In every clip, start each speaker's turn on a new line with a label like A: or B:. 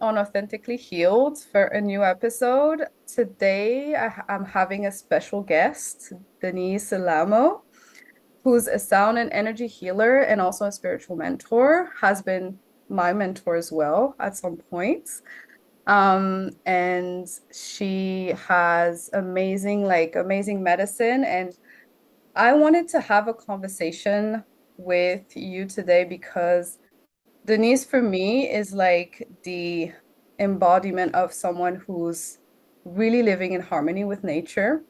A: on Authentically Healed for a new episode. Today, I'm having a special guest, Denise Alamo, who's a sound and energy healer and also a spiritual mentor, has been my mentor as well at some points. And she has amazing medicine. And I wanted to have a conversation with you today because Denise, for me, is like the embodiment of someone who's really living in harmony with nature.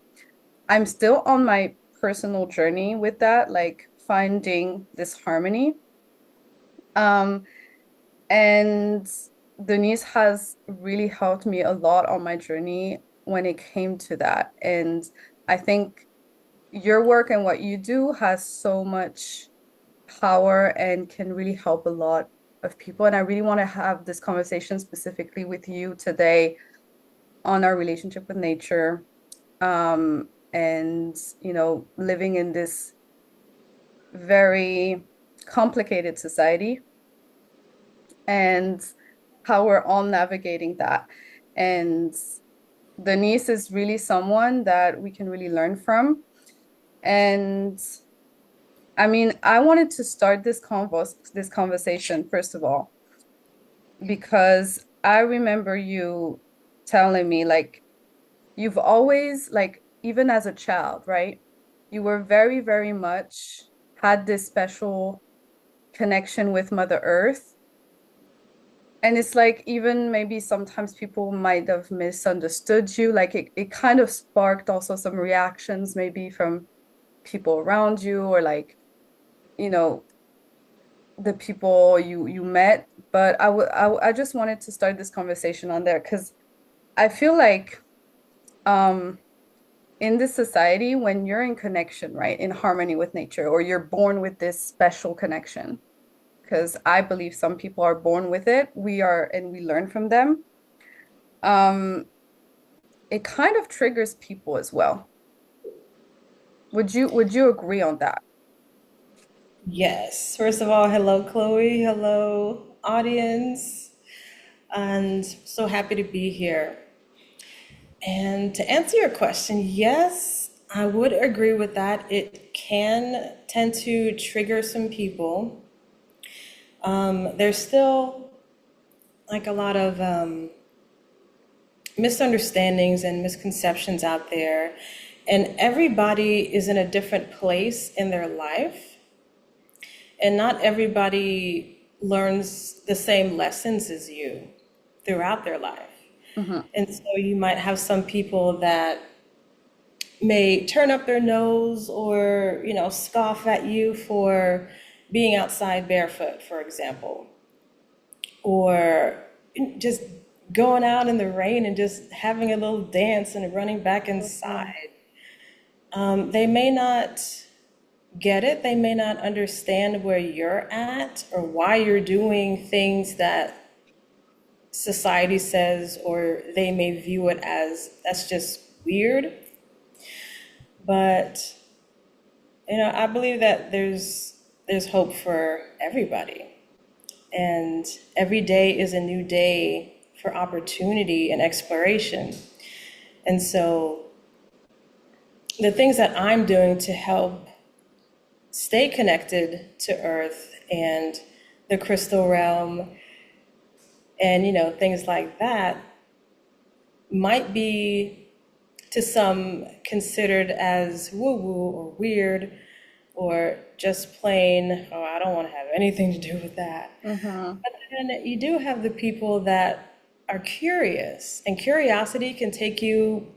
A: I'm still on my personal journey with that, like finding this harmony. Um, and Denise has really helped me a lot on my journey when it came to that. And I think your work and what you do has so much power and can really help a lot of people. And I really want to have this conversation specifically with you today on our relationship with nature, and living in this very complicated society and how we're all navigating that. And Denise is really someone that we can really learn from. And I mean, I wanted to start this conversation, first of all, because I remember you telling me, like, you've always, like, even as a child, right? You were very much had this special connection with Mother Earth. And it's like, even maybe sometimes people might have misunderstood you. Like, it kind of sparked also some reactions, maybe from people around you, or like, you know, the people you met. But I just wanted to start this conversation on there because I feel like um in this society, when you're in connection, right, in harmony with nature, or you're born with this special connection, because I believe some people are born with it, we learn from them. um it kind of triggers people as well. Would you agree on that?
B: Yes. First of all, hello, Chloe. Hello, audience. And so happy to be here. And to answer your question, yes, I would agree with that. It can tend to trigger some people. There's still like a lot of misunderstandings and misconceptions out there. And everybody is in a different place in their life. And not everybody learns the same lessons as you throughout their life.
A: Hmm.
B: And so you might have some people that may turn up their nose or, scoff at you for being outside barefoot, for example, or just going out in the rain and just having a little dance and running back
A: Mhm.
B: inside. They may not get it. They may not understand where you're at or why you're doing things that society says, or they may view it as that's just weird. But I believe that there's hope for everybody, and every day is a new day for opportunity and exploration. And so the things that I'm doing to help stay connected to Earth and the crystal realm and things like that might be to some considered as woo woo or weird or just plain, oh, I don't want to have anything to do with that.
A: Hmm.
B: But then you do have the people that are curious, and curiosity can take you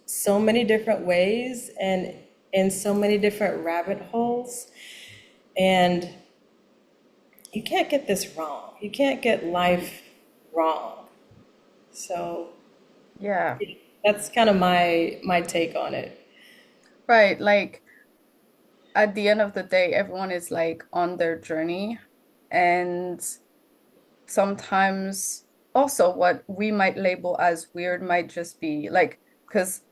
B: so many different ways and in so many different rabbit holes. And you can't get this wrong. You can't get life wrong. So
A: Yeah.
B: that's kind of my take on it.
A: Right. Like, at the end of the day, everyone is like on their journey. And sometimes also what we might label as weird might just be like, because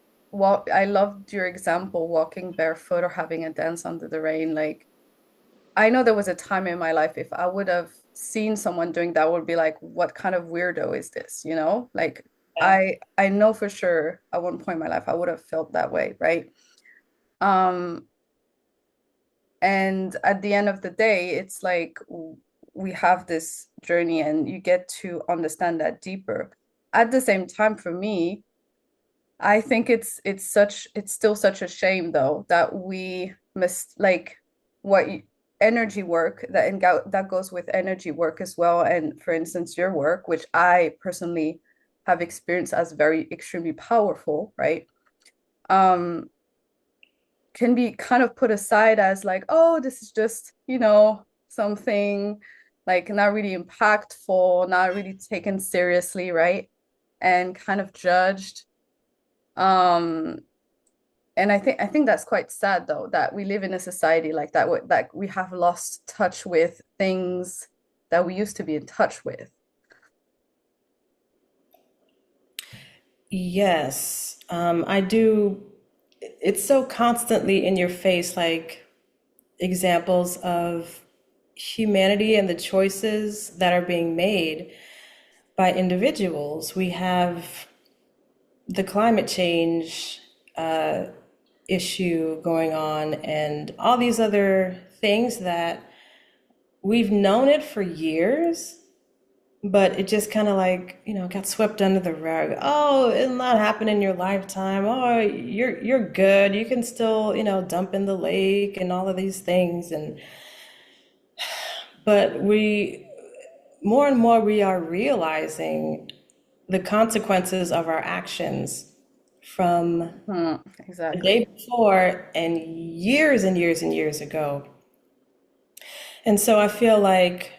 A: I loved your example, walking barefoot or having a dance under the rain. Like, I know there was a time in my life, if I would have seen someone doing that would be like, what kind of weirdo is this? You know, like
B: Yeah.
A: I know for sure at one point in my life I would have felt that way, right? Um, and at the end of the day, it's like we have this journey and you get to understand that deeper. At the same time, for me, I think it's still such a shame though that we must like what energy work that goes with energy work as well. And for instance, your work, which I personally have experienced as very extremely powerful, right? Um, can be kind of put aside as like, oh, this is just, something like not really impactful, not really taken seriously, right? And kind of judged. Um, and I think that's quite sad though, that we live in a society like that, that we have lost touch with things that we used to be in touch with.
B: Yes, I do. It's so constantly in your face, like examples of humanity and the choices that are being made by individuals. We have the climate change issue going on and all these other things that we've known it for years, but it just kind of like, got swept under the rug. Oh, it'll not happen in your lifetime. Oh, you're good. You can still, dump in the lake and all of these things. And but we more and more we are realizing the consequences of our actions from
A: Hmm,
B: the day
A: exactly.
B: before and years and years ago. And so I feel like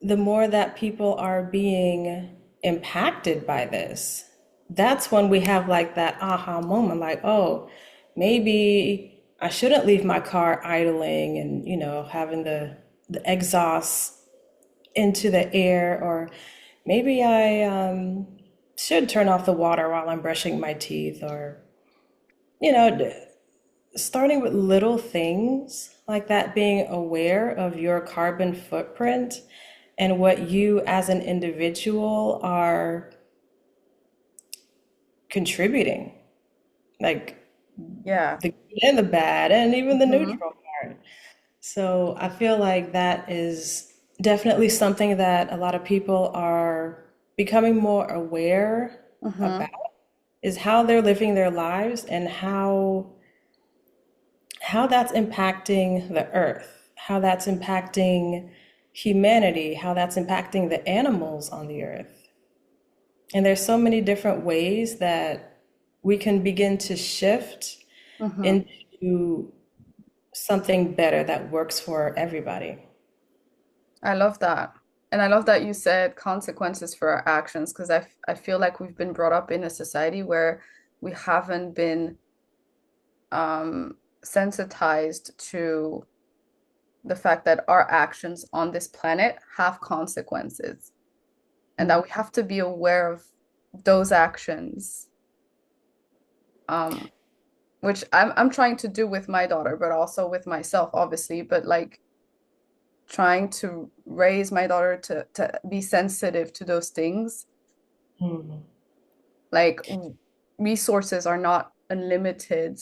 B: the more that people are being impacted by this, that's when we have like that aha moment, like, oh, maybe I shouldn't leave my car idling and, having the exhaust into the air, or maybe I should turn off the water while I'm brushing my teeth, or, you know, starting with little things like that, being aware of your carbon footprint and what you as an individual are contributing, like
A: Yeah.
B: the good and the bad, and even the
A: Hmm.
B: neutral part. So I feel like that is definitely something that a lot of people are becoming more aware
A: Hmm.
B: about, is how they're living their lives and how that's impacting the earth, how that's impacting humanity, how that's impacting the animals on the earth. And there's so many different ways that we can begin to shift
A: Hmm.
B: into something better that works for everybody.
A: I love that. And I love that you said consequences for our actions, because I feel like we've been brought up in a society where we haven't been sensitized to the fact that our actions on this planet have consequences and that we have to be aware of those actions, um, which I'm trying to do with my daughter, but also with myself, obviously, but like trying to raise my daughter to be sensitive to those things.
B: Mhm.
A: Like resources are not unlimited,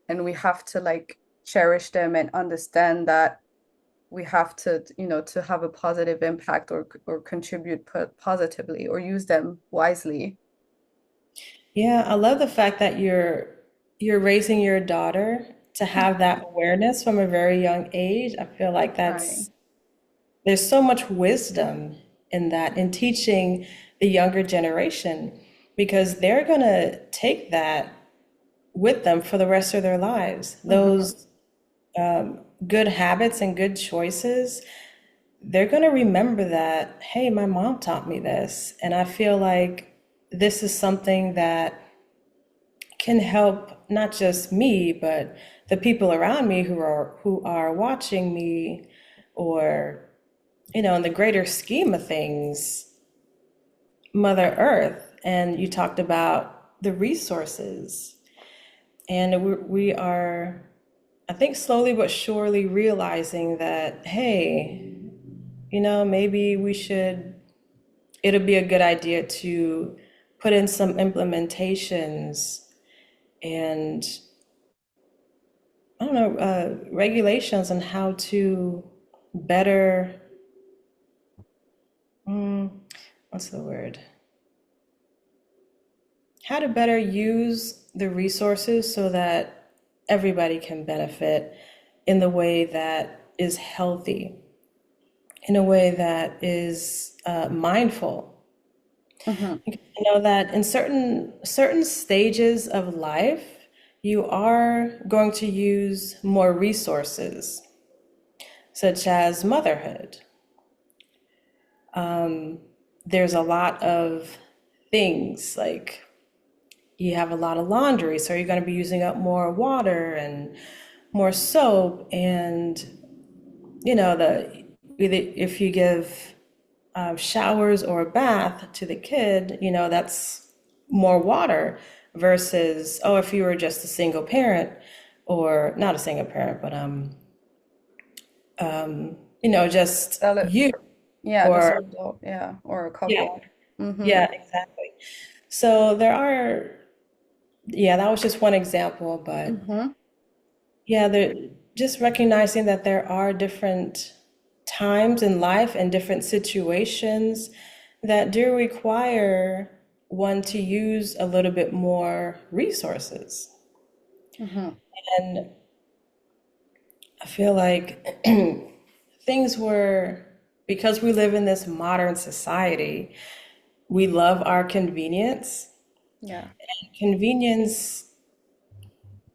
A: and we have to like cherish them and understand that we have to, to have a positive impact or contribute positively or use them wisely.
B: Yeah, I love the fact that you're raising your daughter to have that awareness from a very young age. I feel like
A: Trying.
B: there's so much wisdom in that, in teaching the younger generation, because they're gonna take that with them for the rest of their lives.
A: Hmm.
B: Those good habits and good choices, they're gonna remember that, hey, my mom taught me this. And I feel like this is something that can help not just me, but the people around me who are watching me, or in the greater scheme of things, Mother Earth. And you talked about the resources, and we are I think slowly but surely realizing that, hey, maybe it'll be a good idea to put in some implementations and, I don't know, regulations on how to better, mm, what's the word? How to better use the resources so that everybody can benefit in the way that is healthy, in a way that is mindful.
A: Hmm.
B: You know that in certain stages of life, you are going to use more resources, such as motherhood. There's a lot of things like you have a lot of laundry, so you're going to be using up more water and more soap, and the if you give showers or a bath to the kid, that's more water versus, oh, if you were just a single parent, or not a single parent, but just
A: Tell it,
B: you,
A: yeah, just
B: or
A: an adult, yeah, or a
B: yeah,
A: couple. Mm-hmm.
B: yeah, exactly. So there are, yeah, that was just one example, but
A: Mm-hmm.
B: yeah, just recognizing that there are different times in life and different situations that do require one to use a little bit more resources.
A: Mm-hmm.
B: And I feel like things were, because we live in this modern society, we love our convenience.
A: Yeah.
B: Convenience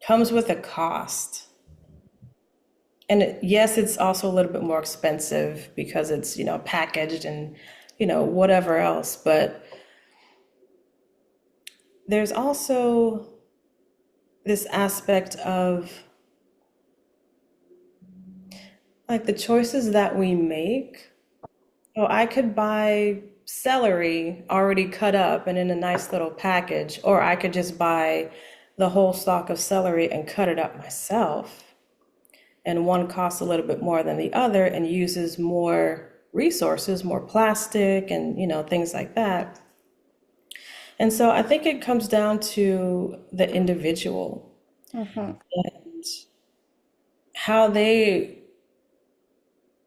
B: comes with a cost. And yes, it's also a little bit more expensive because it's, packaged and, whatever else. But there's also this aspect of like the choices that we make. So I could buy celery already cut up and in a nice little package, or I could just buy the whole stalk of celery and cut it up myself. And one costs a little bit more than the other and uses more resources, more plastic and, things like that. And so I think it comes down to the individual
A: Mm-hmm.
B: and how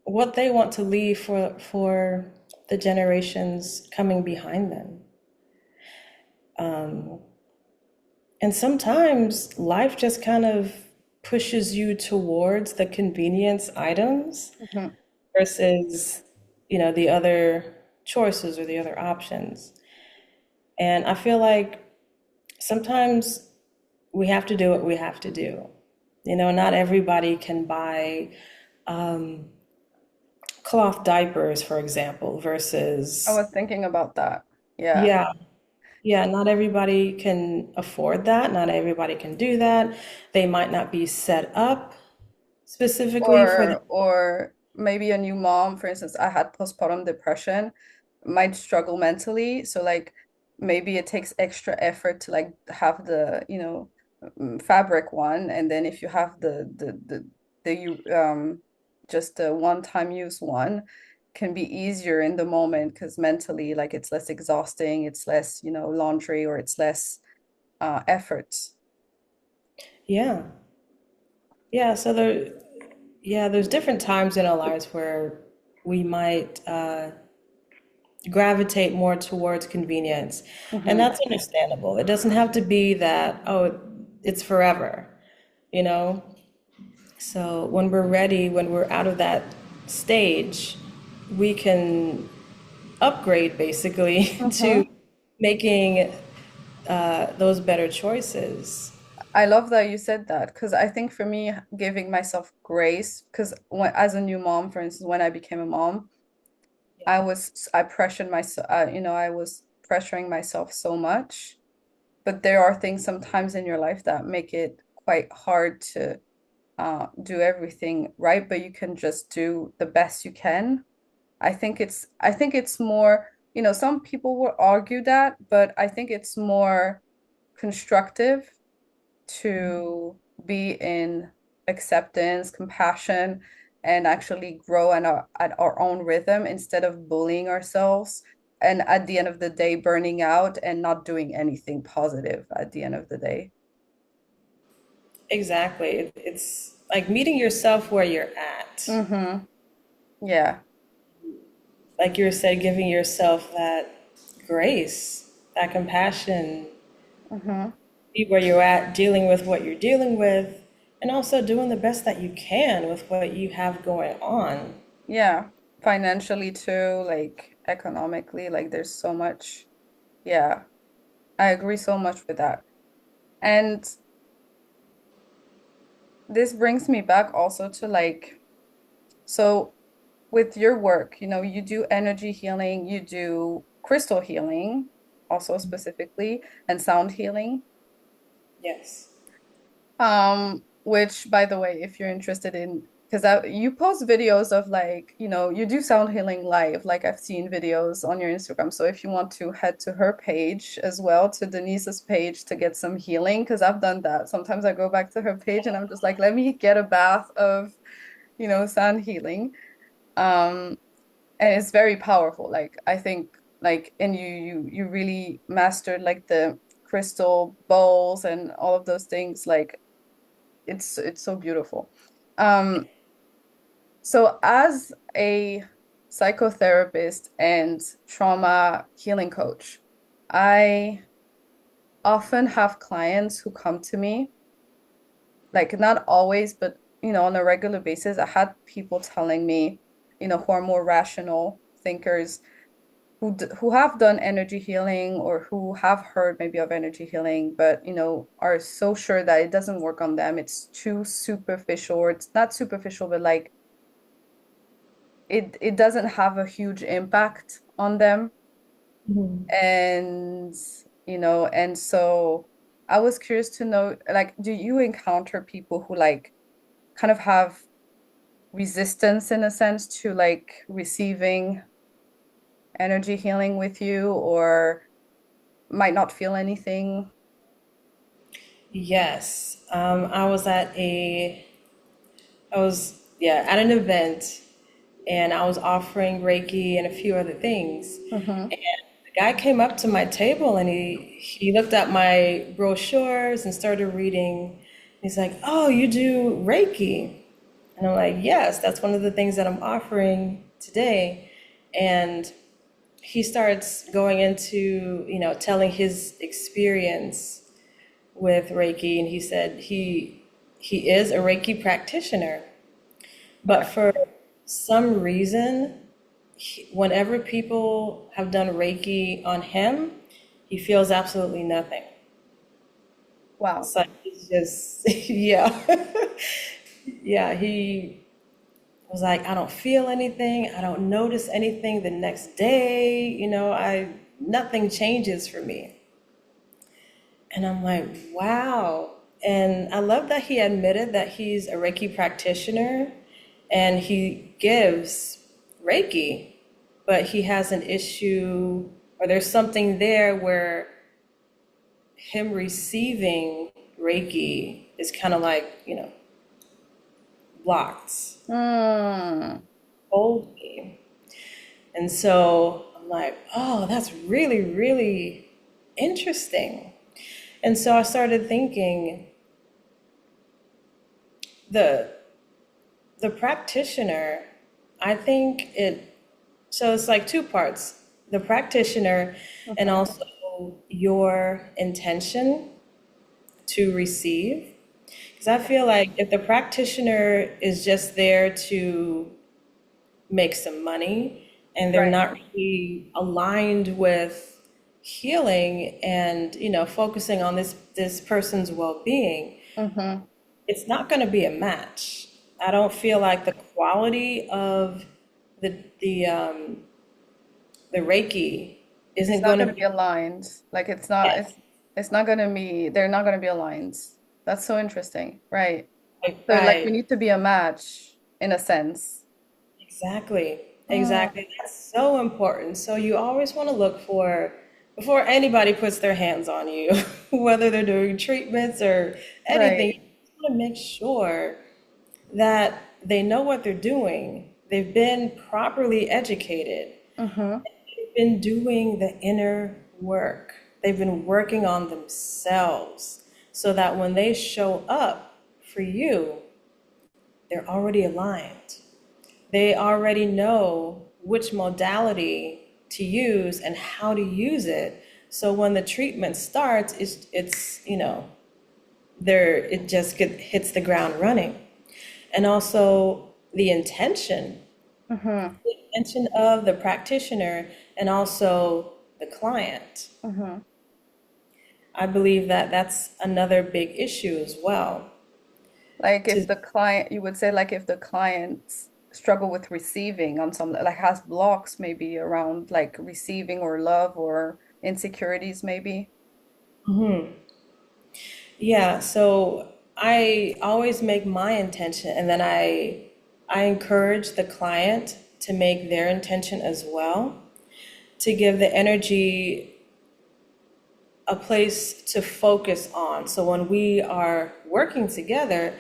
B: what they want to leave for the generations coming behind them. And sometimes life just kind of pushes you towards the convenience items
A: Mm-hmm.
B: versus, the other choices or the other options. And I feel like sometimes we have to do what we have to do. Not everybody can buy cloth diapers, for example,
A: I
B: versus,
A: was thinking about that. Yeah.
B: yeah, yeah, not everybody can afford that. Not everybody can do that. They might not be set up specifically for the,
A: Or maybe a new mom, for instance, I had postpartum depression, might struggle mentally. So like maybe it takes extra effort to like have the, fabric one. And then if you have the you just the one-time use one can be easier in the moment because mentally like it's less exhausting, it's less, laundry or it's less effort.
B: yeah, yeah. So there's different times in our lives where we might gravitate more towards convenience. And
A: Hmm.
B: that's understandable. It doesn't have to be that, oh, it's forever, you know? So when we're ready, when we're out of that stage, we can upgrade basically to
A: Hmm.
B: making those better choices.
A: I love that you said that because I think for me, giving myself grace, because when as a new mom, for instance, when I became a mom, I pressured myself, I was pressuring myself so much. But there are things sometimes in your life that make it quite hard to do everything right, but you can just do the best you can. I think it's more, some people will argue that, but I think it's more constructive to be in acceptance, compassion, and actually grow at our own rhythm instead of bullying ourselves. And at the end of the day, burning out and not doing anything positive at the end of the day.
B: Exactly. It's like meeting yourself where you're at.
A: Mm-hmm. Yeah.
B: Like you said, giving yourself that grace, that compassion,
A: Mm-hmm.
B: be where you're at, dealing with what you're dealing with, and also doing the best that you can with what you have going on.
A: Yeah. Financially too, like economically, like there's so much. Yeah. I agree so much with that. And this brings me back also to like, so with your work, you do energy healing, you do crystal healing, also specifically, and sound healing.
B: Yes.
A: Which by the way, if you're interested in, because you post videos of like, you do sound healing live, like I've seen videos on your Instagram. So if you want to head to her page as well, to Denise's page to get some healing, because I've done that. Sometimes I go back to her page and I'm just like, let me get a bath of, sound healing. Um, and it's very powerful. Like I think like and you really mastered like the crystal bowls and all of those things. Like it's so beautiful. Um, so as a psychotherapist and trauma healing coach, I often have clients who come to me, like not always, but on a regular basis. I had people telling me, who are more rational thinkers who have done energy healing or who have heard maybe of energy healing, but are so sure that it doesn't work on them. It's too superficial, or it's not superficial, but like it doesn't have a huge impact on them. And and so I was curious to know, like, do you encounter people who like kind of have resistance in a sense to like receiving energy healing with you, or might not feel anything?
B: Yes. I was, yeah, at an event and I was offering Reiki and a few other things.
A: Mm-hmm.
B: And the guy came up to my table and he looked at my brochures and started reading. He's like, "Oh, you do Reiki?" And I'm like, "Yes, that's one of the things that I'm offering today." And he starts going into, telling his experience with Reiki, and he said he is a Reiki practitioner, but
A: Yeah.
B: for some reason, whenever people have done Reiki on him, he feels absolutely nothing.
A: Wow.
B: It's like he's just yeah. Yeah, he was like, I don't feel anything, I don't notice anything the next day, I nothing changes for me. And I'm like, wow. And I love that he admitted that he's a Reiki practitioner and he gives Reiki, but he has an issue or there's something there where him receiving Reiki is kind of like, blocked,
A: Mm.
B: hold me. And so I'm like, oh, that's really, really interesting. And so I started thinking the the practitioner, I think so it's like two parts. The practitioner and
A: Mhm.
B: also your intention to receive. Because I feel like if the practitioner is just there to make some money and they're
A: Right.
B: not really aligned with healing and, focusing on this person's well-being,
A: Mm-hmm.
B: it's not going to be a match. I don't feel like the quality of the the Reiki
A: It's
B: isn't
A: not
B: going to
A: going to be
B: be.
A: aligned. Like it's not,
B: Yes,
A: it's not going to be, they're not going to be aligned. That's so interesting. Right. So like we
B: right,
A: need to be a match in a sense.
B: exactly,
A: Mm.
B: exactly. That's so important. So you always want to look for before anybody puts their hands on you, whether they're doing treatments or anything.
A: Right.
B: You want to make sure. that they know what they're doing. They've been properly educated.
A: Mm-hmm.
B: They've been doing the inner work. They've been working on themselves so that when they show up for you, they're already aligned. They already know which modality to use and how to use it. So when the treatment starts, it's there it just hits the ground running. And also
A: Mm-hmm.
B: the intention of the practitioner and also the client.
A: Mm-hmm.
B: I believe that that's another big issue as well.
A: Like if
B: To
A: the client, you would say like if the clients struggle with receiving on some, like has blocks maybe around like receiving or love or insecurities maybe.
B: Yeah, so I always make my intention and then I encourage the client to make their intention as well, to give the energy a place to focus on. So when we are working together,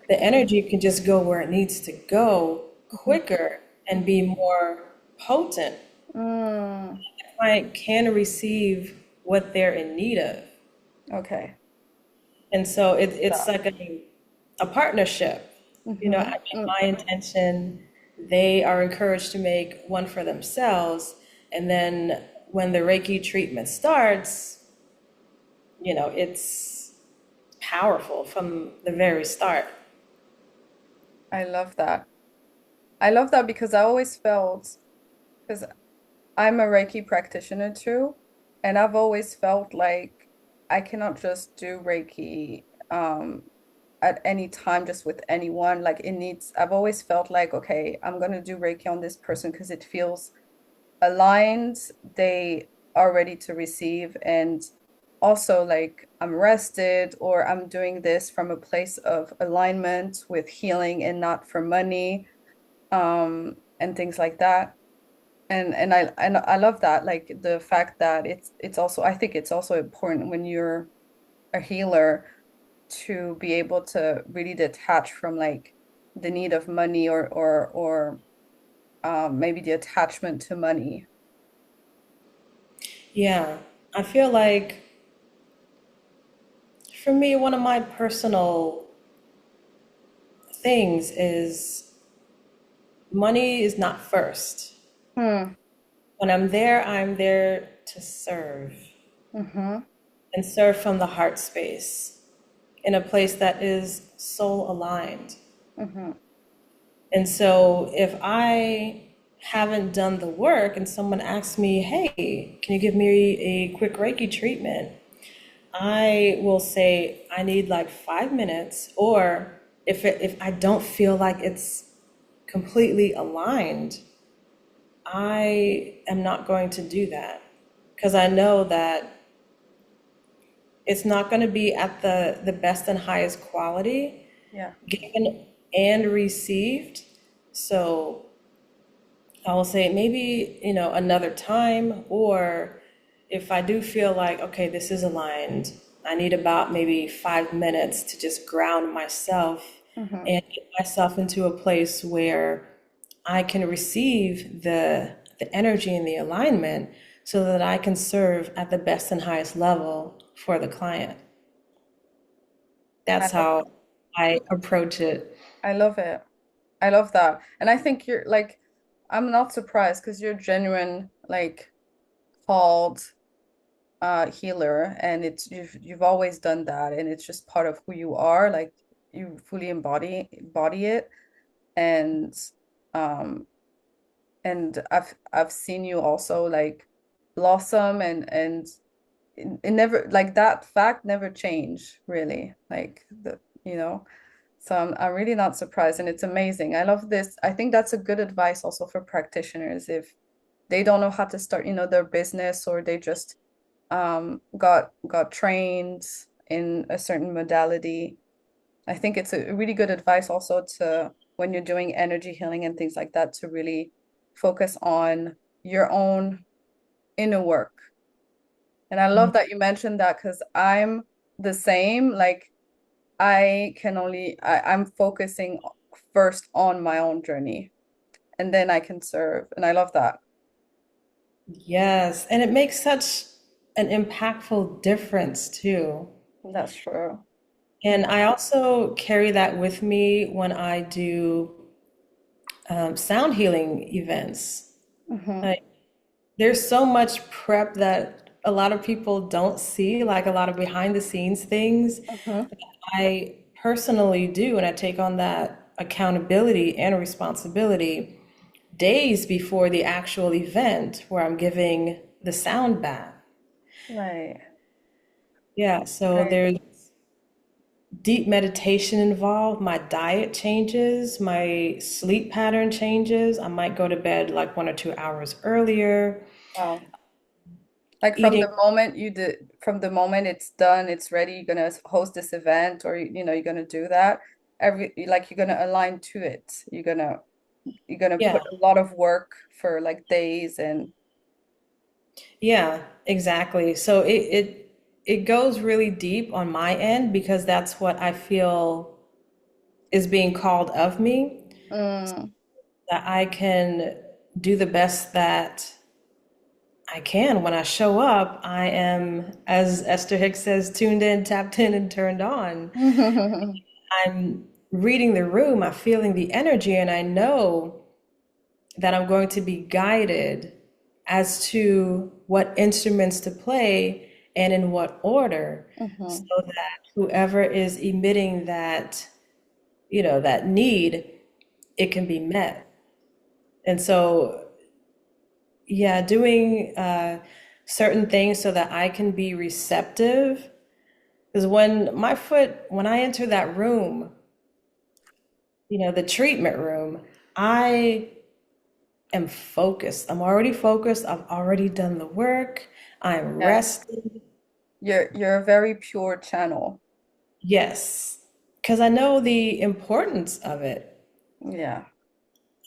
B: the
A: Okay.
B: energy can just go where it needs to go
A: Mm-hmm.
B: quicker and be more potent.
A: Mm,
B: The client can receive what they're in need of.
A: okay.
B: And so it's
A: That.
B: like a partnership. I
A: Mm-hmm.
B: make my intention, they are encouraged to make one for themselves. And then when the Reiki treatment starts, it's powerful from the very start.
A: I love that. I love that because I always felt, because I'm a Reiki practitioner too, and I've always felt like I cannot just do Reiki at any time just with anyone. Like it needs, I've always felt like, okay, I'm gonna do Reiki on this person because it feels aligned, they are ready to receive, and also like I'm rested or I'm doing this from a place of alignment with healing and not for money, and things like that. And I love that, like the fact that it's also, I think it's also important when you're a healer to be able to really detach from like the need of money or maybe the attachment to money.
B: Yeah, I feel like for me, one of my personal things is money is not first.
A: Hmm.
B: When I'm there to serve
A: Mm-hmm.
B: and serve from the heart space in a place that is soul aligned.
A: Mm-hmm.
B: And so if I haven't done the work and someone asks me, hey, can you give me a quick Reiki treatment? I will say, I need like 5 minutes. Or if I don't feel like it's completely aligned, I am not going to do that because I know that it's not going to be at the best and highest quality
A: Yeah.
B: given and received. So I will say maybe, another time, or if I do feel like, okay, this is aligned, I need about maybe 5 minutes to just ground myself
A: Mm-hmm.
B: and get myself into a place where I can receive the energy and the alignment so that I can serve at the best and highest level for the client.
A: I
B: That's
A: love
B: how I approach it.
A: I love it. I love that. And I think you're like, I'm not surprised because you're genuine, like called healer, and it's you've always done that, and it's just part of who you are. Like you fully embody it. And um I've seen you also like blossom, and it never, like that fact never changed really, like the so I'm really not surprised, and it's amazing. I love this. I think that's a good advice also for practitioners if they don't know how to start, their business, or they just got trained in a certain modality. I think it's a really good advice also to, when you're doing energy healing and things like that, to really focus on your own inner work. And I love that you mentioned that because I'm the same. Like I'm focusing first on my own journey, and then I can serve. And I love that.
B: Yes, and it makes such an impactful difference too.
A: That's true.
B: And I also carry that with me when I do sound healing events.
A: Hmm.
B: Like, there's so much prep that a lot of people don't see, like a lot of behind the scenes things
A: Hmm.
B: I personally do, and I take on that accountability and responsibility days before the actual event where I'm giving the sound bath.
A: Right.
B: Yeah, so
A: Right.
B: there's deep meditation involved. My diet changes, my sleep pattern changes. I might go to bed like 1 or 2 hours earlier.
A: Wow. Like from
B: Eating,
A: the moment you did, from the moment it's done, it's ready, you're gonna host this event, or you're gonna do that. Like you're gonna align to it. You're gonna
B: yeah,
A: put a lot of work for like days and
B: yeah, exactly. So it goes really deep on my end because that's what I feel is being called of me,
A: mm,
B: that I can do the best that I can. When I show up, I am, as Esther Hicks says, tuned in, tapped in, and turned on. I'm reading the room, I'm feeling the energy, and I know that I'm going to be guided as to what instruments to play and in what order, so
A: mhm.
B: that whoever is emitting that, that need, it can be met. And so, yeah, doing certain things so that I can be receptive. Because when I enter that room, the treatment room, I am focused. I'm already focused. I've already done the work. I'm
A: Yeah.
B: rested.
A: You're a very pure channel.
B: Yes, because I know the importance of it.
A: Yeah.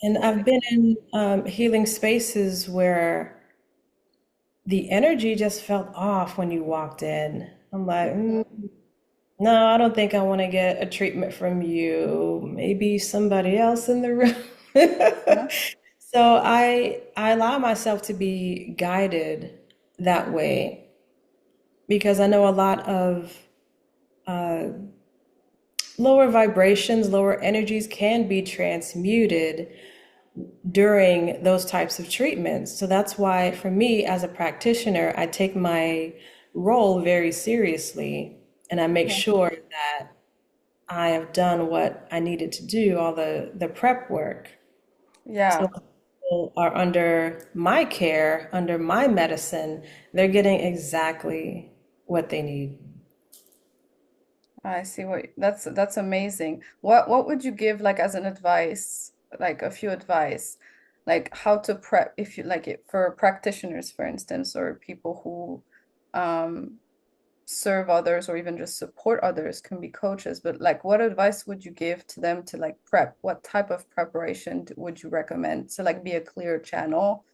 B: And I've been in healing spaces where the energy just felt off when you walked in. I'm like, no, I don't think I want to get a treatment from you. Maybe somebody else in the room.
A: Mhm.
B: So I allow myself to be guided that way because I know a lot of lower vibrations, lower energies can be transmuted during those types of treatments. So that's why, for me as a practitioner, I take my role very seriously and I make
A: Mhm.
B: sure that I have done what I needed to do, all the prep work. So
A: Yeah.
B: when people are under my care, under my medicine, they're getting exactly what they need.
A: I see that's amazing. What would you give like as an advice, like a few advice, like how to prep if you like it for practitioners, for instance, or people who um serve others or even just support others, can be coaches, but like what advice would you give to them to like prep? What type of preparation would you recommend to like be a clear channel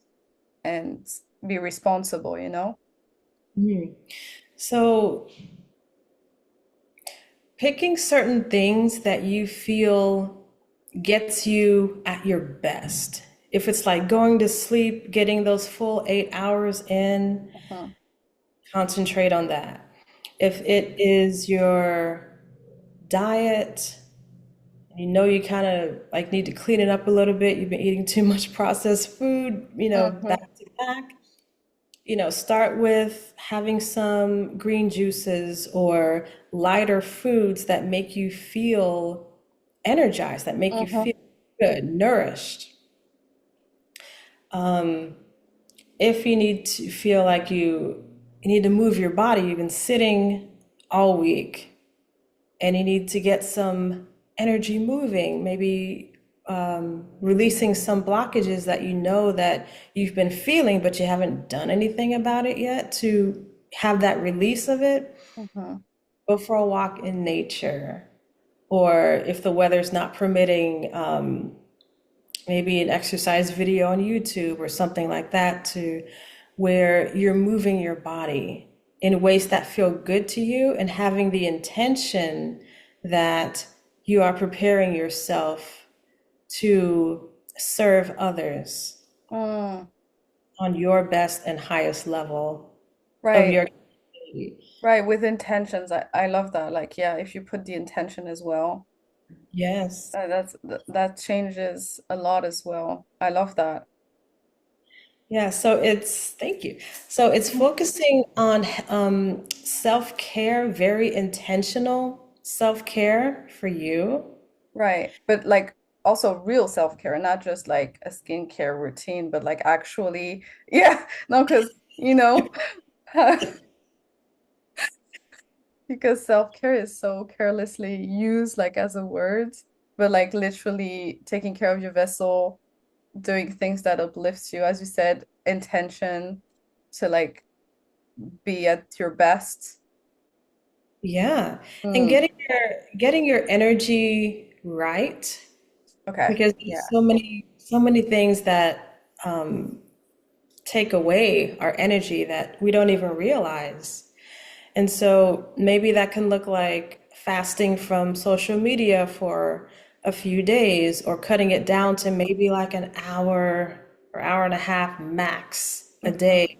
A: and be responsible, you know?
B: Mhm. So picking certain things that you feel gets you at your best. If it's like going to sleep, getting those full 8 hours in,
A: Mhm.
B: concentrate on that. If it is your diet, you kind of like need to clean it up a little bit, you've been eating too much processed food,
A: Mhm.
B: back to back, start with having some green juices or lighter foods that make you feel energized, that make you
A: Mhm.
B: feel good, nourished. If you need to feel like you need to move your body, you've been sitting all week and you need to get some energy moving, maybe releasing some blockages that you know that you've been feeling, but you haven't done anything about it yet to have that release of it.
A: Mhm.
B: Go for a walk in nature. Or if the weather's not permitting, maybe an exercise video on YouTube or something like that, to where you're moving your body in ways that feel good to you and having the intention that you are preparing yourself to serve others
A: Mm,
B: on your best and highest level of
A: right.
B: your capacity.
A: Right. With intentions. I love that. Like, yeah, if you put the intention as well,
B: Yes.
A: that changes a lot as well. I love that.
B: Yeah, so thank you. So it's focusing on self-care, very intentional self-care for you.
A: Right. But like also real self-care, not just like a skincare routine, but like actually, yeah, no, because because self-care is so carelessly used like as a word, but like literally taking care of your vessel, doing things that uplifts you, as you said, intention to like be at your best.
B: Yeah. And
A: Mm,
B: getting your energy right
A: okay.
B: because
A: Yeah.
B: there's so many things that take away our energy that we don't even realize. And so maybe that can look like fasting from social media for a few days or cutting it down to maybe like an hour or hour and a half max a
A: Mm-hmm.
B: day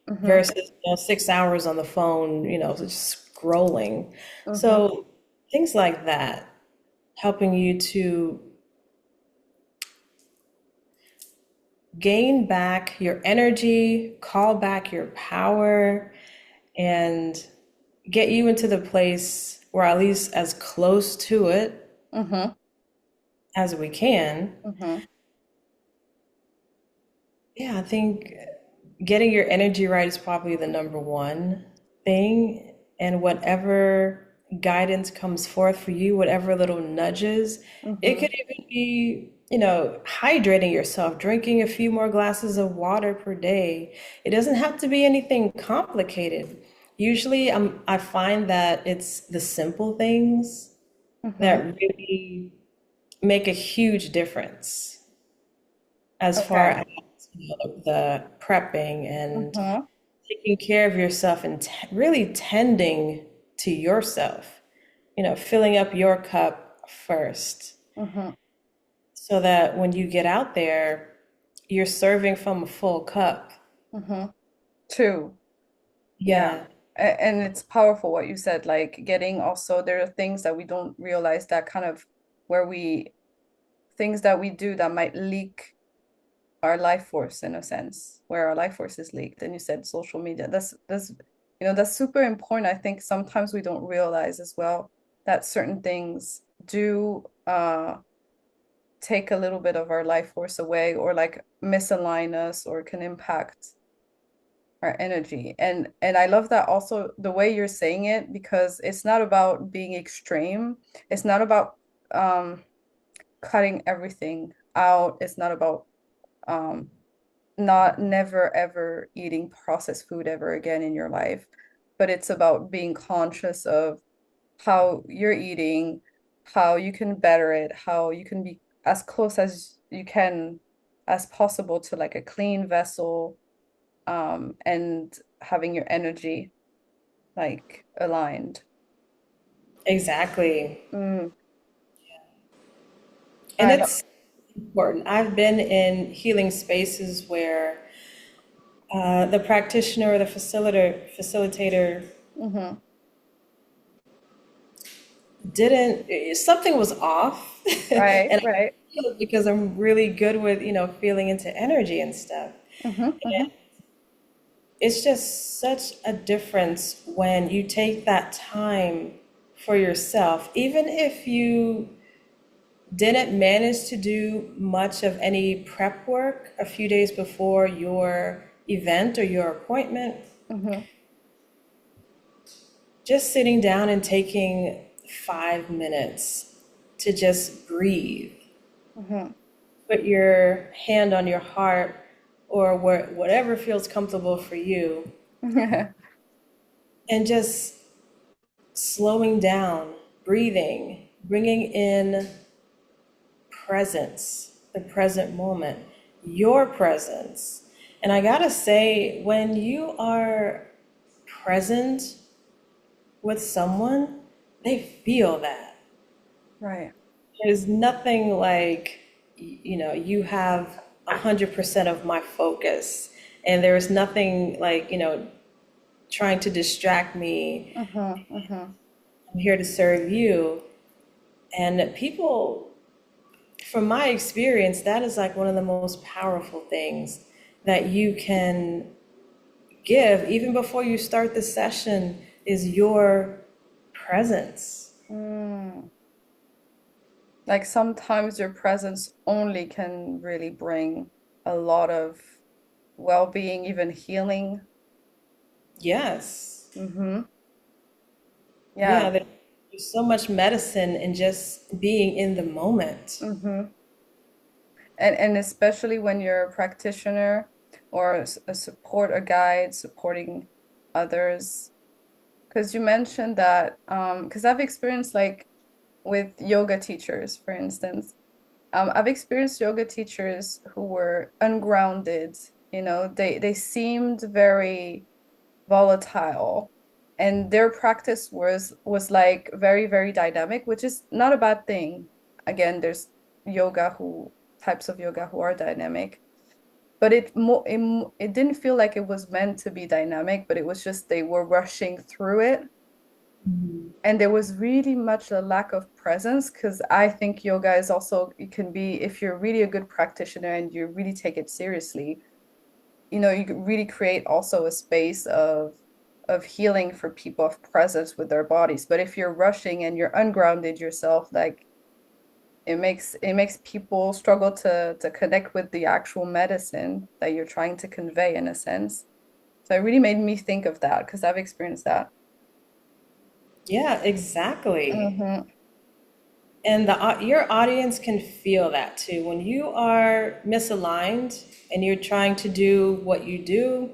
A: Mm-hmm.
B: versus 6 hours on the phone, just scrolling.
A: Mm-hmm.
B: So things like that, helping you to gain back your energy, call back your power, and get you into the place, or at least as close to it
A: Mm-hmm.
B: as we can.
A: Mm-hmm.
B: Yeah, I think getting your energy right is probably the number one thing. And whatever guidance comes forth for you, whatever little nudges, it
A: Mm-hmm.
B: could even be, hydrating yourself, drinking a few more glasses of water per day. It doesn't have to be anything complicated. Usually, I find that it's the simple things
A: Mm-hmm.
B: that really make a huge difference as far
A: Okay.
B: as the prepping and
A: Mm-hmm.
B: taking care of yourself and really tending to yourself, filling up your cup first
A: Mm-hmm.
B: so that when you get out there, you're serving from a full cup.
A: Mm-hmm. Two. Yeah.
B: Yeah,
A: And it's powerful what you said, like getting also there are things that we don't realize that kind of where we things that we do that might leak our life force in a sense, where our life force is leaked. And you said social media. That's super important. I think sometimes we don't realize as well that certain things do take a little bit of our life force away or like misalign us or can impact our energy. And I love that also the way you're saying it because it's not about being extreme. It's not about um cutting everything out. It's not about um not never ever eating processed food ever again in your life, but it's about being conscious of how you're eating, how you can better it, how you can be as close as you can as possible to like a clean vessel, and having your energy like aligned.
B: exactly.
A: Mm,
B: And
A: I love.
B: it's important. I've been in healing spaces where the practitioner or the facilitator
A: Mm-hmm.
B: didn't, something was off.
A: Right,
B: And I
A: right.
B: feel it because I'm really good with, feeling into energy and stuff.
A: Mm-hmm, mm-hmm,
B: It's just such a difference when you take that time for yourself, even if you didn't manage to do much of any prep work a few days before your event or your appointment.
A: mm-hmm,
B: Just sitting down and taking 5 minutes to just breathe,
A: mm-hmm.
B: put your hand on your heart or whatever feels comfortable for you, and just slowing down, breathing, bringing in presence, the present moment, your presence. And I gotta say, when you are present with someone, they feel that.
A: Right.
B: There's nothing like, you have 100% of my focus, and there's nothing like, trying to distract me.
A: Mm-hmm, mm-hmm.
B: I'm here to serve you. And people, from my experience, that is like one of the most powerful things that you can give even before you start the session is your presence.
A: Mm. Like sometimes your presence only can really bring a lot of well-being, even healing.
B: Yes.
A: Mm-hmm. Yeah.
B: Yeah, there's so much medicine in just being in the moment.
A: Mm-hmm. And especially when you're a practitioner or a support, a guide supporting others. Because you mentioned that, because I've experienced like with yoga teachers, for instance. I've experienced yoga teachers who were ungrounded, they seemed very volatile, and their practice was like very, very dynamic, which is not a bad thing. Again, there's yoga who types of yoga who are dynamic, but it didn't feel like it was meant to be dynamic, but it was just they were rushing through it. And there was really much a lack of presence because I think yoga is also, it can be, if you're really a good practitioner and you really take it seriously, you can really create also a space of healing for people, of presence with their bodies. But if you're rushing and you're ungrounded yourself, like it makes people struggle to connect with the actual medicine that you're trying to convey in a sense. So it really made me think of that because I've experienced that.
B: Yeah, exactly.
A: Mm-hmm.
B: And your audience can feel that too. When you are misaligned and you're trying to do what you do,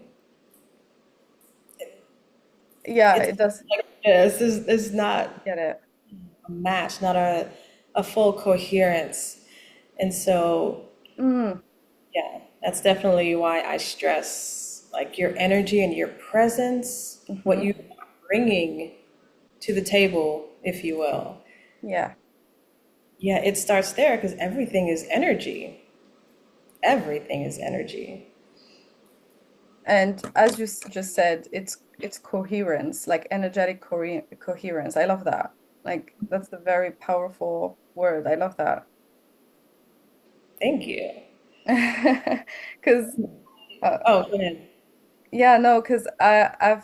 A: Yeah,
B: it's
A: it does.
B: like this is not
A: Get it.
B: a match, not a full coherence. And so,
A: Mm,
B: yeah, that's definitely why I stress like your energy and your presence, what
A: mm-hmm.
B: you are bringing to the table, if you will.
A: Yeah.
B: Yeah, it starts there because everything is energy. Everything is energy.
A: And as you just said, it's coherence, like energetic coherence. I love that. Like that's the very powerful word. I love that.
B: Thank you.
A: Because
B: Oh, go ahead.
A: yeah, no, because I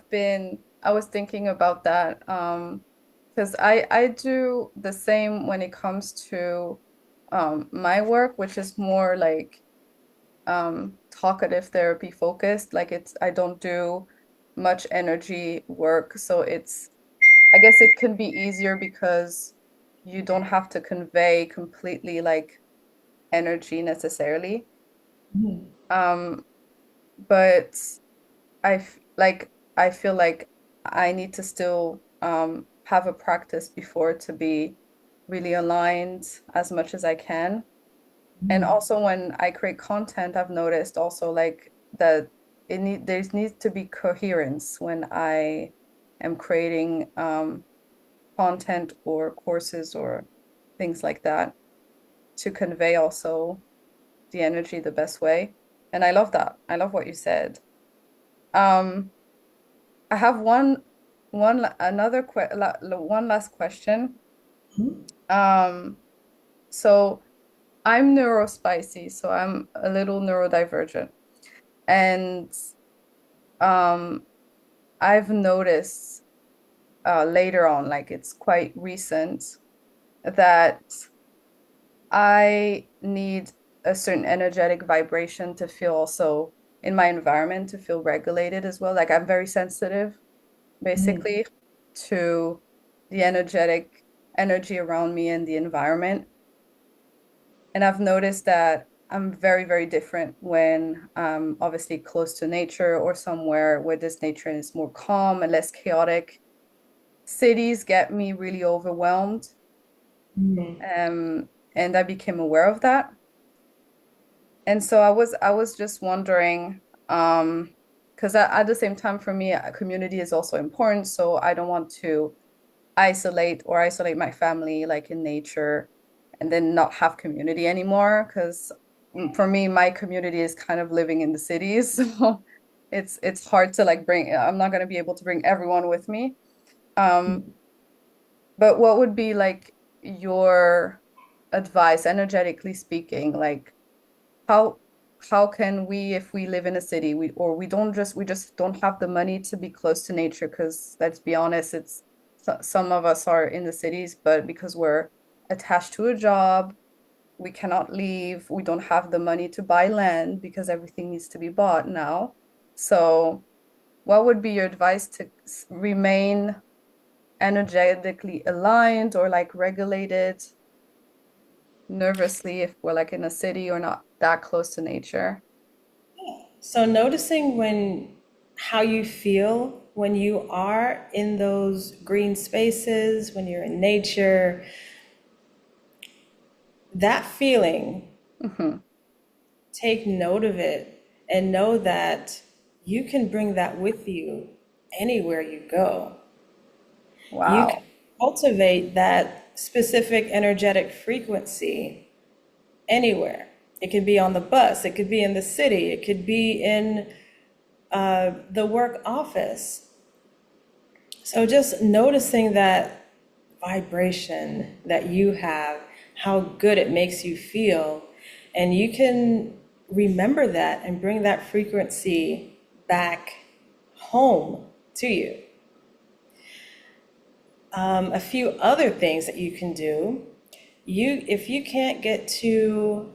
A: was thinking about that. Because I do the same when it comes to my work, which is more like talkative therapy focused. Like I don't do much energy work, so I guess it can be easier because you don't have to convey completely like energy necessarily. Um, but I feel like I need to still have a practice before to be really aligned as much as I can. And also when I create content, I've noticed also like that there needs to be coherence when I am creating content or courses or things like that to convey also the energy the best way. And I love that. I love what you said. Um, I have one last question. Um, so I'm neurospicy, so I'm a little neurodivergent. And um, I've noticed later on, like it's quite recent, that I need a certain energetic vibration to feel also in my environment to feel regulated as well. Like I'm very sensitive, basically, to the energetic energy around me and the environment. And I've noticed that I'm very, very different when I'm obviously close to nature or somewhere where this nature is more calm and less chaotic. Cities get me really overwhelmed. And I became aware of that. And so I was just wondering, because at the same time for me, a community is also important. So I don't want to isolate my family like in nature. and then not have community anymore. Because for me, my community is kind of living in the cities, so it's hard to like bring. I'm not going to be able to bring everyone with me. Um, but what would be like your advice, energetically speaking, like how how can we, if we live in a city, we just don't have the money to be close to nature, because let's be honest, it's some of us are in the cities, but because we're attached to a job, we cannot leave. We don't have the money to buy land because everything needs to be bought now. So, what would be your advice to remain energetically aligned or like regulated nervously if we're like in a city or not that close to nature?
B: So noticing when how you feel when you are in those green spaces, when you're in nature, that feeling,
A: Hmm.
B: take note of it and know that you can bring that with you anywhere you go. You can
A: Wow.
B: cultivate that specific energetic frequency anywhere. It could be on the bus, it could be in the city, it could be in the work office. So just noticing that vibration that you have, how good it makes you feel, and you can remember that and bring that frequency back home to you. A few other things that you can do. If you can't get to,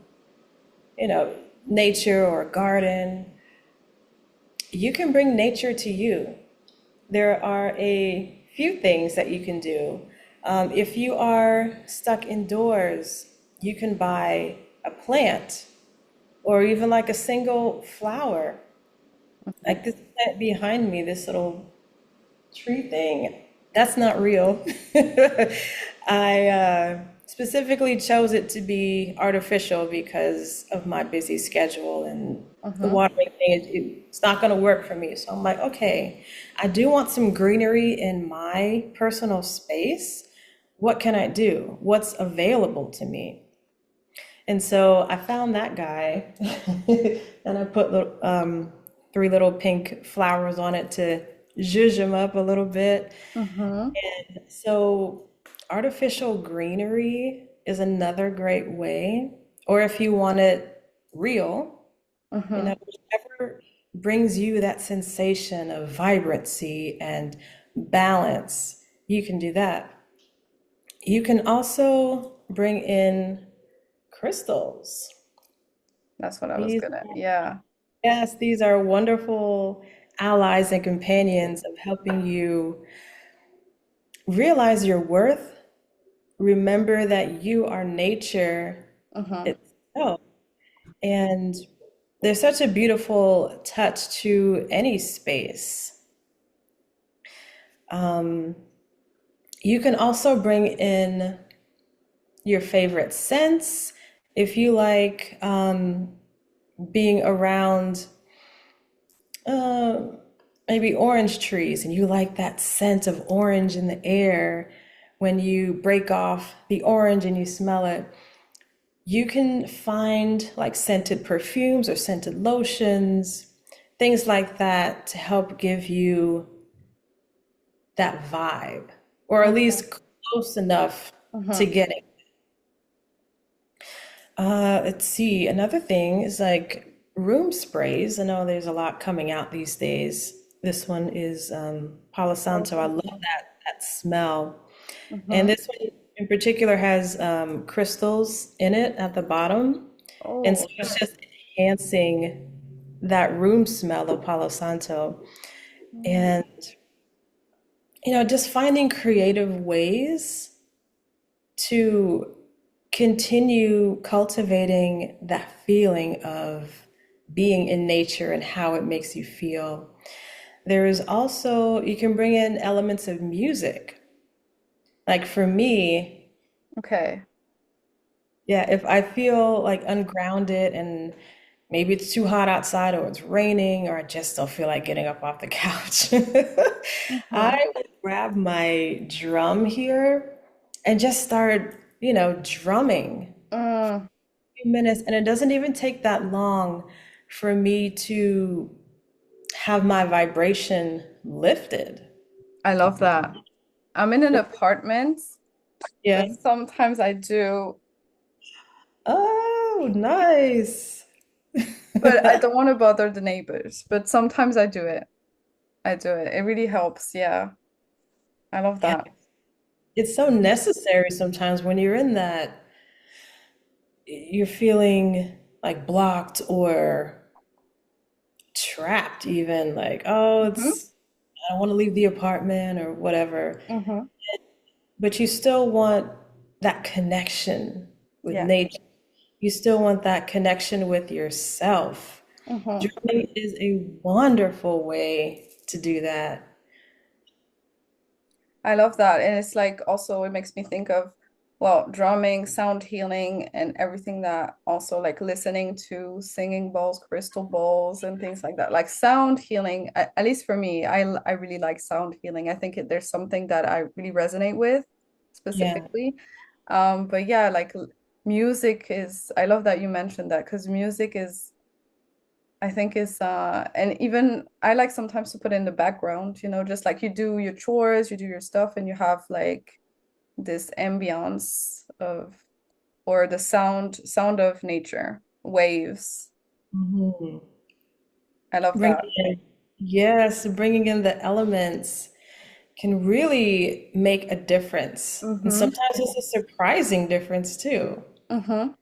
B: you know, nature or a garden, you can bring nature to you. There are a few things that you can do. If you are stuck indoors, you can buy a plant or even like a single flower.
A: Mhm.
B: Like this plant behind me, this little tree thing, that's not real. I specifically chose it to be artificial because of my busy schedule and the
A: Mhm.
B: watering thing. It's not going to work for me. So I'm like, okay, I do want some greenery in my personal space. What can I do? What's available to me? And so I found that guy and I put three little pink flowers on it to zhuzh him up a little bit.
A: Mhm.
B: So artificial greenery is another great way. Or if you want it real,
A: Mhm.
B: whichever brings you that sensation of vibrancy and balance, you can do that. You can also bring in crystals.
A: That's what I was
B: These,
A: gonna. Yeah.
B: yes, these are wonderful allies and companions of helping you realize your worth. Remember that you are nature
A: Mhm.
B: itself. And there's such a beautiful touch to any space. You can also bring in your favorite scents. If you like being around uh, maybe orange trees and you like that scent of orange in the air when you break off the orange and you smell it, you can find like scented perfumes or scented lotions, things like that to help give you that vibe, or at
A: Mhm.
B: least close enough to
A: Mhm.
B: get it. Let's see. Another thing is like room sprays. I know there's a lot coming out these days. This one is Palo Santo. I love that smell. And
A: Mhm.
B: this one in particular has crystals in it at the bottom. And so
A: Oh.
B: it's just enhancing that room smell of Palo Santo.
A: Mm.
B: And, just finding creative ways to continue cultivating that feeling of being in nature and how it makes you feel. There is also, you can bring in elements of music. Like for me,
A: Okay.
B: yeah, if I feel like ungrounded and maybe it's too hot outside or it's raining or I just don't feel like getting up off the couch,
A: Mhm.
B: I would grab my drum here and just start. drumming
A: Mm,
B: a few minutes, and it doesn't even take that long for me to have my vibration lifted.
A: I love that. I'm in an apartment,
B: Yeah.
A: but sometimes I do,
B: Oh, nice.
A: but I don't want to bother the neighbors. But sometimes I do it. I do it. It really helps. Yeah. I love
B: Yeah,
A: that.
B: it's so necessary sometimes when you're in that, you're feeling like blocked or trapped, even like, oh,
A: Hmm.
B: I don't want to leave the apartment or whatever.
A: Hmm.
B: But you still want that connection with
A: Yeah.
B: nature. You still want that connection with yourself.
A: Hmm.
B: Drumming is a wonderful way to do that.
A: I love that. And it's like also it makes me think of, well, drumming, sound healing, and everything that also like listening to singing bowls, crystal bowls, and things like that. Like sound healing, at least for me, I really like sound healing. I think there's something that I really resonate with
B: Yeah.
A: specifically. But yeah, like music is, I love that you mentioned that because music is I think is and even I like sometimes to put in the background, just like you do your chores, you do your stuff, and you have like this ambience of or the sound of nature, waves.
B: Mhm.
A: I love
B: Bringing
A: that.
B: in, yes, bringing in the elements can really make a difference. And
A: Mm-hmm.
B: sometimes it's a surprising difference too.
A: Mm-hmm.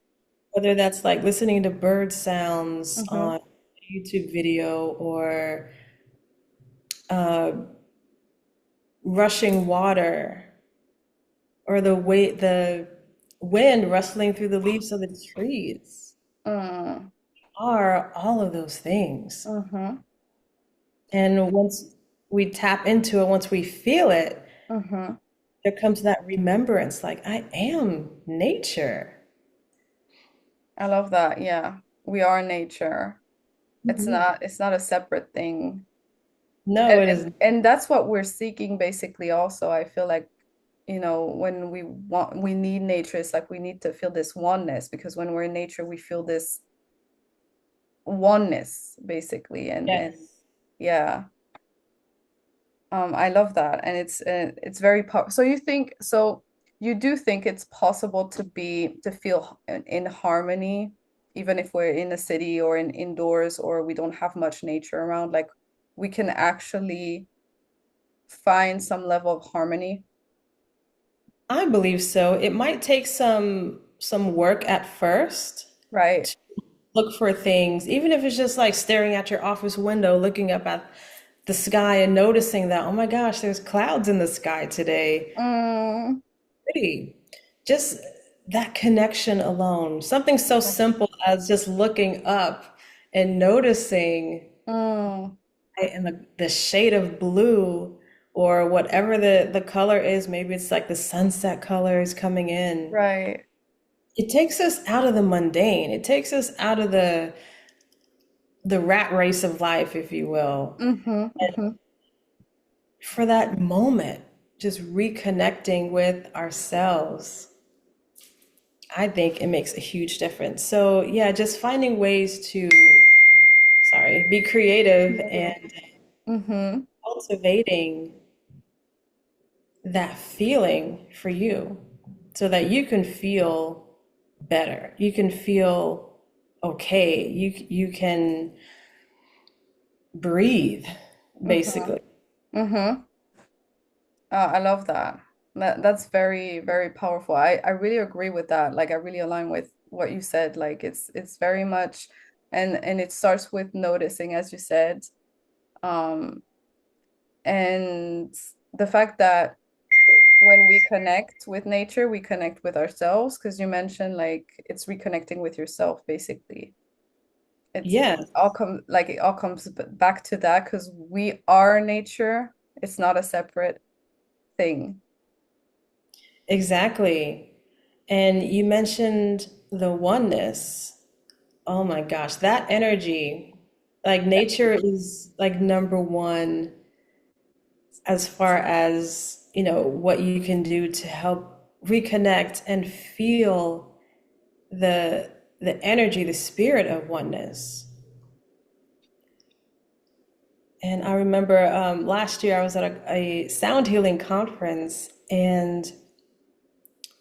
B: Whether that's like listening to bird sounds
A: Mm-hmm.
B: on a YouTube video or uh, rushing water or the wind rustling through the leaves of the trees
A: Mm.
B: are all of those things.
A: Mm-hmm.
B: And once we tap into it, once we feel it,
A: Mm-hmm.
B: there comes that remembrance like, I am nature.
A: I love that. Yeah. We are nature. It's not a separate thing.
B: No,
A: And,
B: it is.
A: and and that's what we're seeking basically also. I feel like, when we need nature, it's like we need to feel this oneness because when we're in nature, we feel this oneness basically. And
B: Yes.
A: yeah, I love that. And it's very powerful. So you do think it's possible to feel in harmony, even if we're in a city or in indoors or we don't have much nature around, like we can actually find some level of harmony,
B: I believe so. It might take some work at first
A: right?
B: to look for things, even if it's just like staring at your office window, looking up at the sky and noticing that, oh my gosh, there's clouds in the sky today.
A: Mm,
B: Pretty. Just that connection alone. Something so simple as just looking up and noticing
A: mm,
B: right, and the shade of blue or whatever the color is, maybe it's like the sunset colors coming in.
A: right.
B: It takes us out of the mundane. It takes us out of the rat race of life, if you will.
A: Mm-hmm, mm-hmm.
B: For that moment, just reconnecting with ourselves, I think it makes a huge difference. So, yeah, just finding ways to, sorry, be creative and
A: Mm-hmm.
B: cultivating that feeling for you so that you can feel better. You can feel okay. You can breathe,
A: Mm-hmm.
B: basically.
A: Mm-hmm. I love that. That's very, very powerful. I really agree with that. Like I really align with what you said. Like it's very much and it starts with noticing, as you said. Um, and the fact that when we connect with nature, we connect with ourselves, because you mentioned like it's reconnecting with yourself, basically.
B: Yes,
A: It all comes back to that because we are nature. It's not a separate thing.
B: exactly. And you mentioned the oneness. Oh my gosh, that energy, like nature is like number one as far as, what you can do to help reconnect and feel the energy, the spirit of oneness. And I remember last year I was at a sound healing conference, and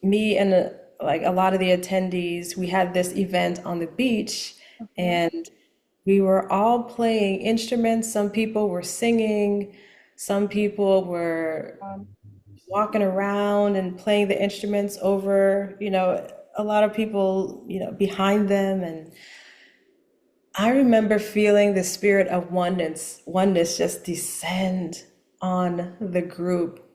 B: me and like a lot of the attendees, we had this event on the beach,
A: Mhm.
B: and we were all playing instruments. Some people were singing, some people were
A: Um,
B: walking around and playing the instruments over, a lot of people, behind them. And I remember feeling the spirit of oneness just descend on the group.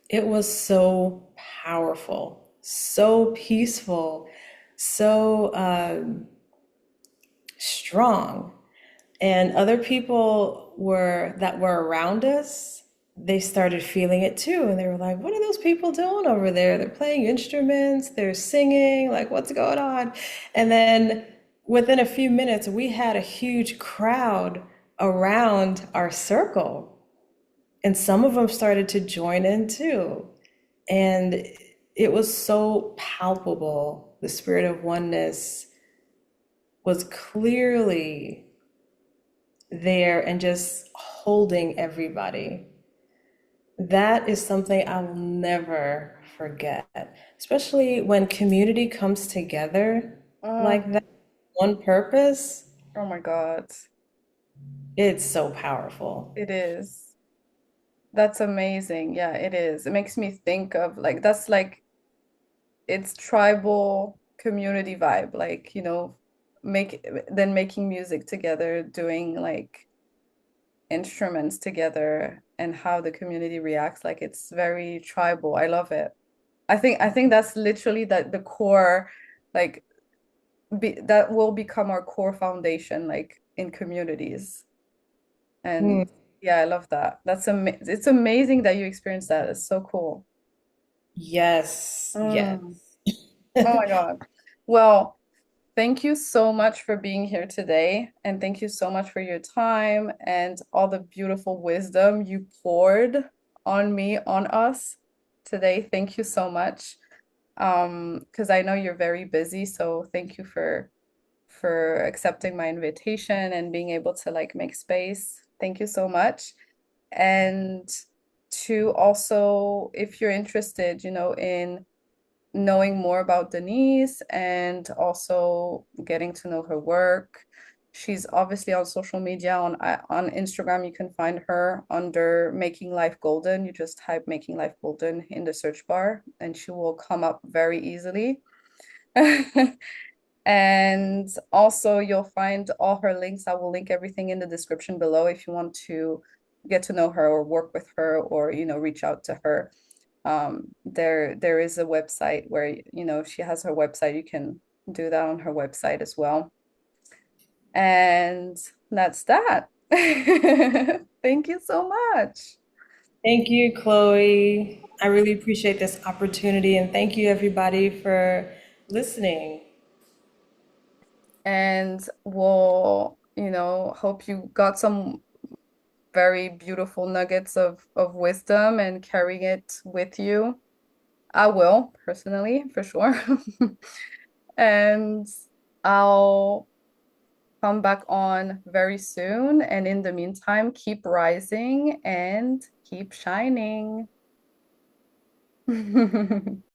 B: It was so powerful, so peaceful, so strong. And other people that were around us, they started feeling it too. And they were like, what are those people doing over there? They're playing instruments, they're singing, like, what's going on? And then within a few minutes, we had a huge crowd around our circle. And some of them started to join in too. And it was so palpable. The spirit of oneness was clearly there and just holding everybody. That is something I will never forget, especially when community comes together
A: mm,
B: like that, one purpose.
A: oh my God.
B: It's so powerful.
A: It is. That's amazing. Yeah, it is. It makes me think of like that's like it's tribal community vibe, like, make then making music together, doing like instruments together and how the community reacts. Like it's very tribal. I love it. I think that's literally that the core, like that will become our core foundation, like in communities.
B: Hmm.
A: And yeah, I love that. It's amazing that you experienced that. It's so cool.
B: Yes, yes.
A: Mm. Oh my God. Well, thank you so much for being here today. And thank you so much for your time and all the beautiful wisdom you poured on me, on us today. Thank you so much. Because I know you're very busy, so thank you for accepting my invitation and being able to like make space. Thank you so much. And to also, if you're interested, in knowing more about Denise and also getting to know her work. She's obviously on social media on Instagram. You can find her under Making Life Golden. You just type Making Life Golden in the search bar and she will come up very easily. And also you'll find all her links. I will link everything in the description below if you want to get to know her or work with her or reach out to her. There is a website where she has her website. You can do that on her website as well. And that's that. Thank you so much.
B: Thank you, Chloe. I really appreciate this opportunity, and thank you, everybody, for listening.
A: And we'll, hope you got some very beautiful nuggets of wisdom and carrying it with you. I will personally, for sure. And I'll come back on very soon. And in the meantime, keep rising and keep shining.